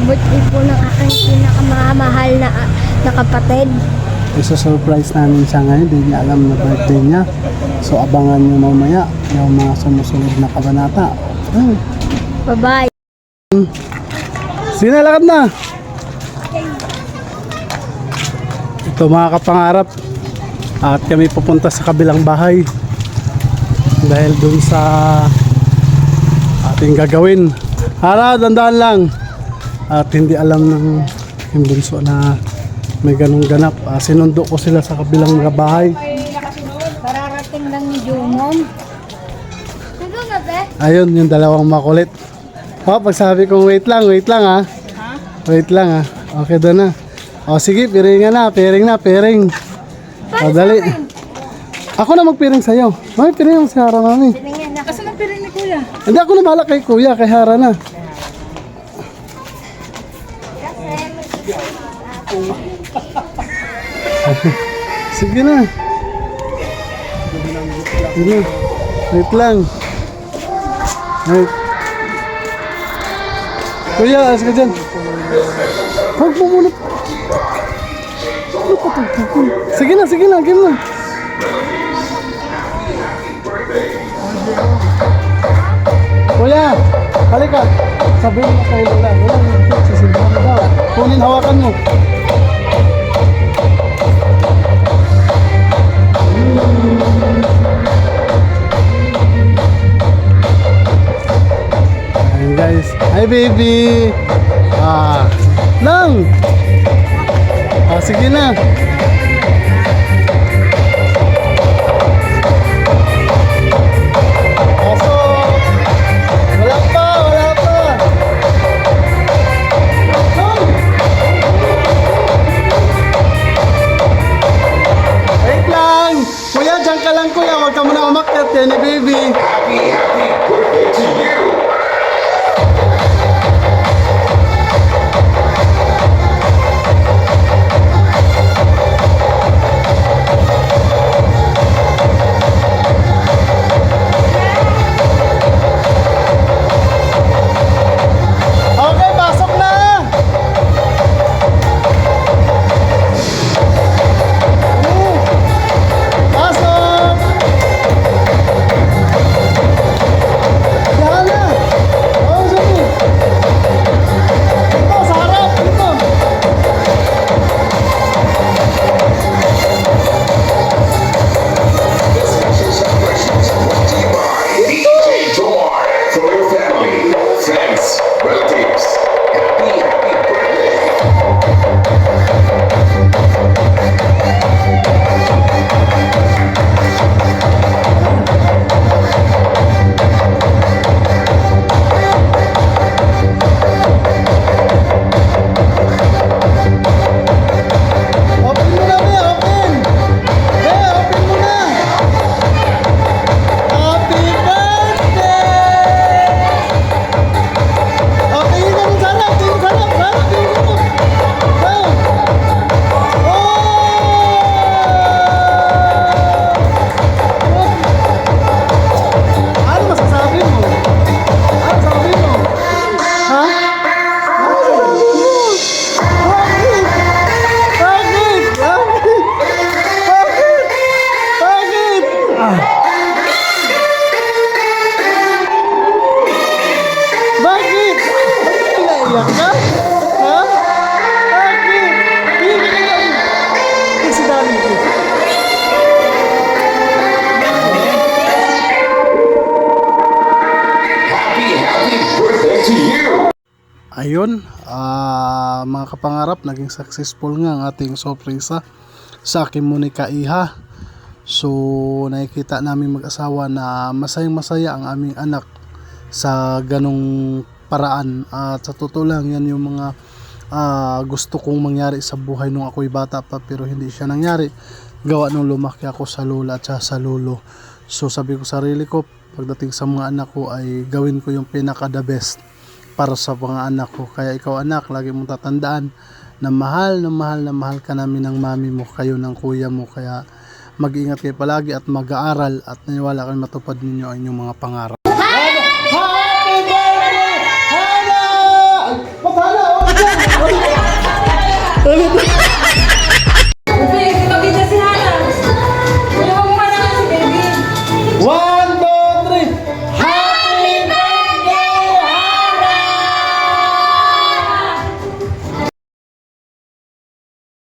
birthday po ng aking pinakamamahal na kapatid. Isa-surprise namin siya ngayon, hindi niya alam na birthday niya. So abangan niyo mamaya yung mga sumusunod na kabanata. Bye-bye. Sige na, lakad na! Ito mga kapangarap, at kami pupunta sa kabilang bahay dahil dun sa ating gagawin. Hara, dandaan lang. At hindi alam ng yung bunso na may ganong ganap. Sinundo ko sila sa kabilang mga bahay. Pararating lang ni Jumon. Ayun, yung dalawang makulit. Pag sabi kong wait lang ha. Wait lang ha. Okay, doon na. Sige, piringan na, piring. Dali. Ako na magpiring sa'yo. Mami, piring mo si Hara, mami. Asan ang piring ni Kuya? Hindi, ako na bahala kay Kuya, kay Hara na. Sige na. Sige. Wait lang. Wait. Kuya, alas ka dyan. Huwag mo muna. Sige na, game na. Kuya, halika. Sabihin mo kay Lola. Wala, sasabihin mo daw. Kunin, hawakan mo. Ayan guys. Hi baby. Lang. Sige na. Wala pa. Wait lang. Kuya, dyan ka lang kuya. Huwag ka muna umakyat yan ni baby. Happy birthday to you! Okay, pasok na! Pasok! Diyan na! Sige! Dito, sa harap! Dito! This special celebration is brought to you by DJ Tomar for your family, friends, relatives. Happy birthday! Open mo na, be! Open! Be, open mo na! Happy birthday! Okay, yun ang sarap! Tingin sarap! Sarap! Tingin mo! Wow! Ano masasabi mo? Ano sabi mo? Ha? Ano sabi mo? Bakit? Bakit? Bakit? Pinaiyak ka? Ha? Bakit? Bibigyan ka mo. Si Dali ko. Happy birthday to you! Ayun, mga kapangarap, naging successful nga ang ating sorpresa sa aking Monica Iha. So, nakikita namin mag-asawa na masayang-masaya ang aming anak sa ganong paraan. At sa totoo lang, yan yung mga gusto kong mangyari sa buhay nung ako'y bata pa, pero hindi siya nangyari. Gawa nung lumaki ako sa lola at sa lolo. So, sabi ko sa sarili ko, pagdating sa mga anak ko ay gawin ko yung pinaka the best para sa mga anak ko. Kaya ikaw anak, lagi mong tatandaan na mahal ka namin ng mami mo, kayo ng kuya mo. Kaya mag-ingat kayo palagi at mag-aaral at naniwala kayo matupad ninyo ang inyong mga pangarap.